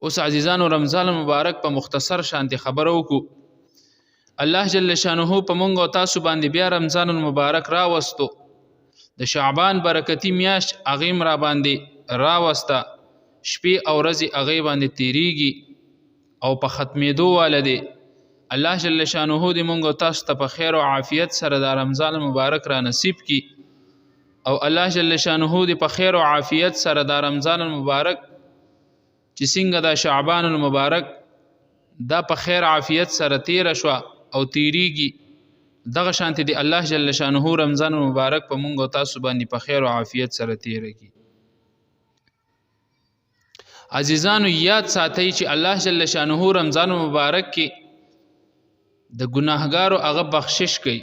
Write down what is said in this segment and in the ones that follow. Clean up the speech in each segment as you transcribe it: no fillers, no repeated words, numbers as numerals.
اوس عزیزانو رمضان مبارک په مختصر شانتي خبرو کو الله جل شانه په مونږ او تاسو باندې بیا رمضان مبارک راوستو د شعبان برکتی میاشت اغیم را باندې راوسته شپې او ورځې اغې باندې تیریږي او په ختمېدو والده الله جل شانه دې مونږ او تاسو ته په خیر او عافیت سره د رمضان مبارک را نصیب کی او الله جل شانه دې په خیر او عافیت سره د رمضان مبارک چې څنګه د شعبان المبارک دا په خیر عافیت سره تیر شو او تیریږي دغه شانتي دی الله جل شانه رمضان مبارک په مونږ او تاسو باندې په خیر او عافیت سره تیرږي. عزیزانو یاد ساتئ چې الله جل شانه رمضان مبارک کې د ګناهګارو هغه بخشش کوي،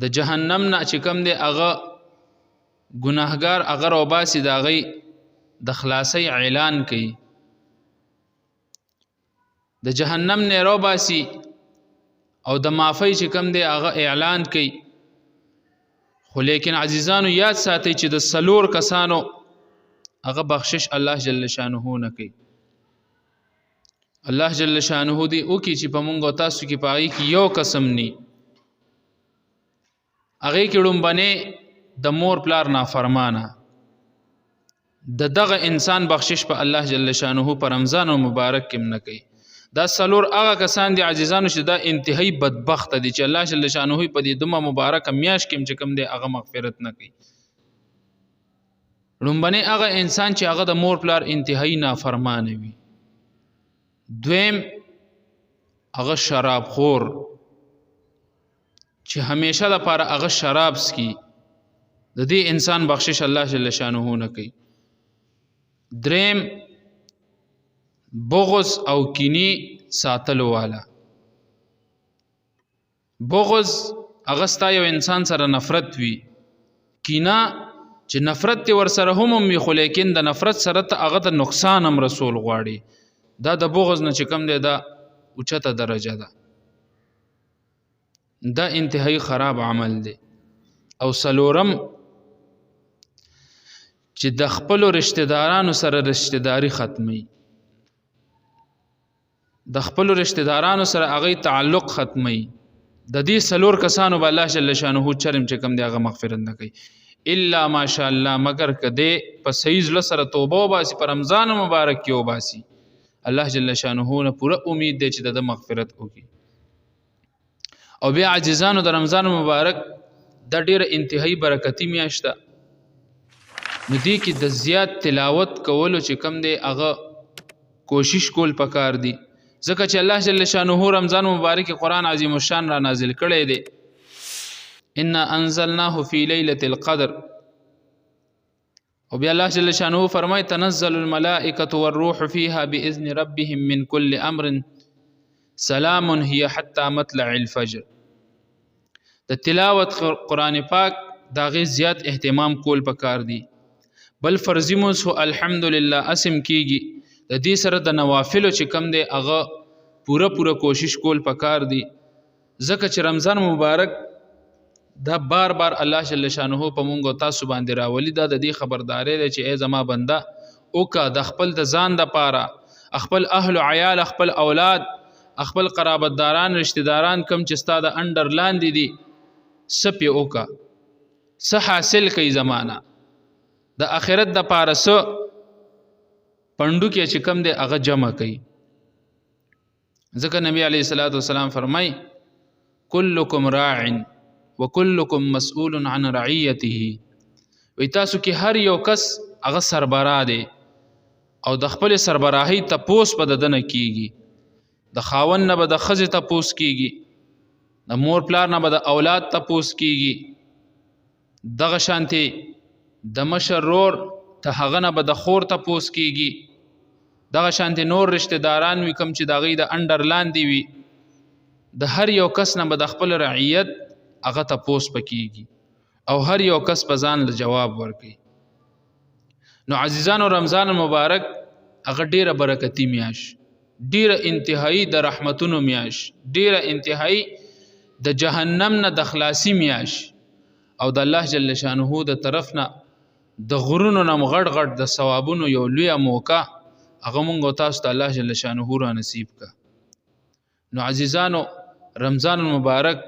د جهنم نه چې کوم دی هغه ګناهګار هغه روباسي د هغې د خلاصي اعلان کوي، د جهنم نه روباسي او د معافی چې کم دی هغه اعلان کوي. خو لیکن عزیزانو یاد ساتئ چې د سلور کسانو هغه بخشش الله جل شانه نه کوي. الله جل شانه دی او کی چې په مونږ او تاسو کې پای کې یو قسم ني هغه کې ډومبنه د مور پلار نافرمانه د دغه انسان بخشش په الله جل شانه په رمضان مبارک کې نه کوي. دا سلور هغه کسان دي عزیزانو چې دا انتهایی بدبخت دي چې الله جل شانه په دې دومره مبارک میاش کې چې کوم دی هغه مغفرت نه کوي. لومبنه هغه انسان چې هغه د مور پلار انتهایی نافرمانه وي. دویم هغه شراب خور چې همیشه د پاره هغه شراب سکي، د دې انسان بخشش الله جل شانه نه کوي. دریم بغض او کینی ساتلو والا. بغض هغه ستا یو انسان سره نفرت وي، کینا چې نفرت ور سره هم وي خو لیکن د نفرت سره ته هغه د نقصان هم رسول غواړي، دا د بغض نه چې کم دی دا اوچته درجه ده، دا انتهایی خراب عمل دی. او سلورم چې د خپل رشتہ دارانو سره رشتہ داری ختمي، د خپل رشتہ دارانو سره هغه تعلق ختمي. د دې سلور کسانو به الله جل شانه چرم چې کم دی هغه مغفرت نه کوي الا ماشاء الله، مگر کده په صحیح ځل سره توبه وباسي په رمضان مبارک کې وباسي الله جل شانه نه پوره امید دی چې د مغفرت وکړي. او بیا عزیزانو د رمضان مبارک د ډیره انتهایی برکتی میاشت ده، نو دې کې د زیات تلاوت کولو چې کم دی هغه کوشش کول پکار دی، ځکه چې الله جل شانه رمضان مبارک قرآن عظیم الشان را نازل کړی دی. انا انزلناه فی لیلة القدر. او بیا الله جل شانه فرمای تنزل الملائکة والروح فیها باذن ربهم من كل امر سلام هي حتى مطلع الفجر. د تلاوت قرآن پاک دا غي زیات اهتمام کول پکار دی. بل فرضی مونږ هو الحمدلله اسم کیږي، د دې سره د نوافل چې کم دی هغه پوره کوشش کول پکار دی، ځکه چې رمضان مبارک دا بار بار الله جل شانه په مونږ او تاسو باندې راولي. دا د دې خبرداري ده چې ای زما بنده او کا د خپل د ځان د پاره خپل اهل او عیال خپل اولاد خپل قرابتداران رشتہ داران کم چې ستا د انډر لاندې دي سپی او کا څه حاصل کوي زمانہ د آخرت د پاره سو پندو کې چې کم دی هغه جمع کوي. ځکه نبی علیه الصلاۃ والسلام فرمای کلکم راع وکلکم مسئول عن رعیته. وی تاسو کې هر یو کس هغه سربراه دی او د خپل سربراهی تپوس په ددنه کیږي، د خاون نه به د ښځې تپوس کیږي، د مور پلار نه به د اولاد تپوس کیږي، دغه شانتي د مشر رور ته هغه نه به د خور تپوس کیږي، دغه شانتي نور رشتہ داران وي کم چې د هغې د انډر لاندې وي، د هر یو کس نه به د خپل رعیت هغه تپوس پکېږي او هر یو کس په ځان له جواب ورکوي. نو عزیزانو رمضان مبارک هغه ډیره برکتی میاش، ډیره انتهایی د رحمتونو میاش، ډیره انتهایی د جهنم نه د خلاصي میاش، او د الله جل شانه د طرف نه د غرونو نم غټ غټ د ثوابونو یو لوی موقع هغه مونږ او تاسو ته الله جل شانه را نصیب کا. نو عزیزانو رمضان المبارک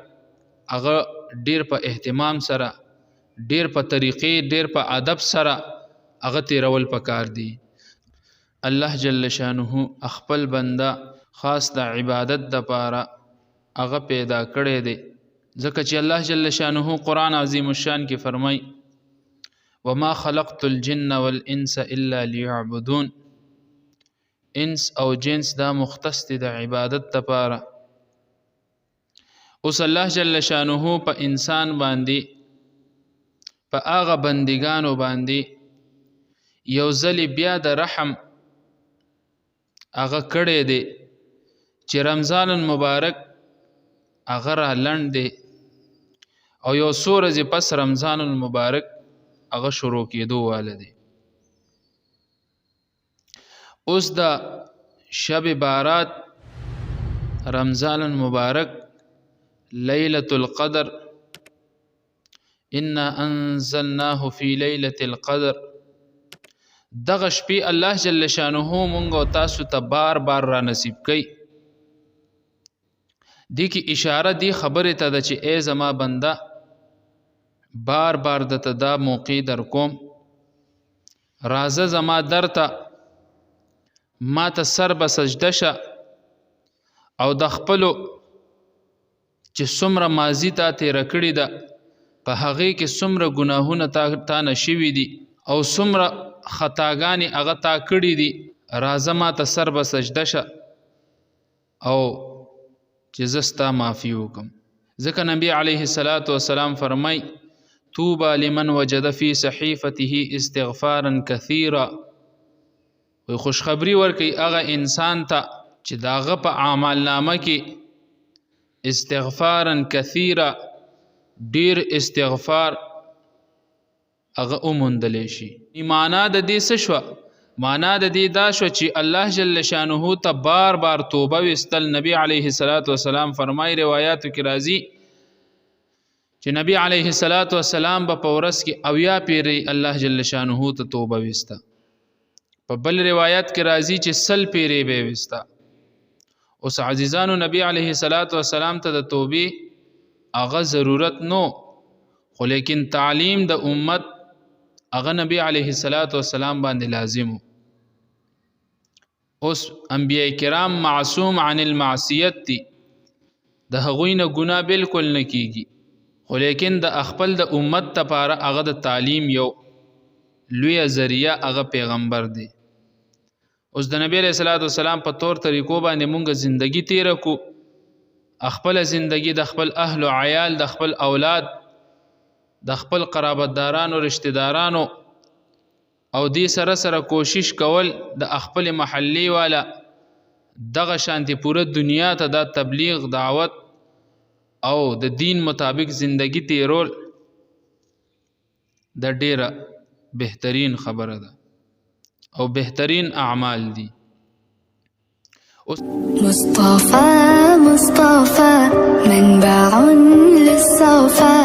هغه ډیر په اهتمام سره، ډیر په طریقې، ډیر په ادب سره هغه تیرول پکار دی. الله جل شانه خپل بنده خاص د عبادت د پاره هغه پیدا کړی دی، ځکه چې الله جل شانه قرآن عظیم الشان کې فرمای وما خلقت الجن والانس الا ليعبدون. انس او جنس دا مختص دي د عبادت لپاره. اوس الله جل شانه په انسان باندې په هغه بندگانو باندې یو ځل بیا د رحم هغه کړی دی چې رمضان المبارک هغه را لنډ دی او یو څو ورځې پس رمضان المبارک هغه شروع کېدو واله دی. اوس د شب بارات رمضان المبارک لیلة القدر انا انزلناه فی لیلة القدر، دغه شپې الله جل شانه مونږ او تاسو ته بار بار را نصیب کړي. دې کې اشاره دی خبره ته ده چې ای زما بنده بار بار دته دا موقع در کوم، رازه زما درته ما ته سر به سجده شه او د خپلو چې څومره ماضي تا تېره کړې ده په هغې کې څومره ګناهونه تا نه شوي دي او څومره خطاګانې هغه تا کړي دي، راځه ما ته سر به سجده شه او چې زه ستا معافي وکړم. ځکه نبی علیه الصلاة والسلام فرمای طوبى لمن وجد في صحیفته استغفارا کثیرا. وی خوشخبری ورکي هغه انسان ته چې داغه په اعمال نامه کې استغفارا کثیرا ډیر استغفار هغه اوموندلی شي. معنا د دې څه شوه؟ معنا د دې دا شوه چې الله جل شانه ته بار بار توبه وستل. نبی علیه الصلاة والسلام فرمای روایاتو کې راځي چې نبی علیه الصلاة والسلام په ورځ کې 80 پیرې الله جل شانه ته توبه وسته. په بل روایت کې راځي چې 100 پیرې به وسته. اوس عزیزانو نبی علیه الصلاة والسلام ته د توبې هغه ضرورت نو، خو لیکن تعلیم د امت هغه نبی علیه الصلاة والسلام باندې لازم. اوس انبیاء کرام معصوم عن المعصیت دي، د هغوی نه ګناه بالکل نه کیږي، خو لیکن د خپل د امت لپاره هغه د تعلیم یو لوی ذریعہ هغه پیغمبر دی. اوس د نبی علیه الصلاة والسلام په طور طریقو باندې مونږ زندگی تیر کو، خپل زندگی د خپل اهل او عیال، د خپل اولاد، د خپل قرابتدارانو، رشتہ دارانو او دې سره سره کوشش کول د خپل محلی والا دغه شانتی پوره دنیا ته د تبلیغ دعوت او د دین مطابق زندگی تیرول د ډیره بهترین خبره ده او بهترین اعمال دي. مصطفى منبع للصفا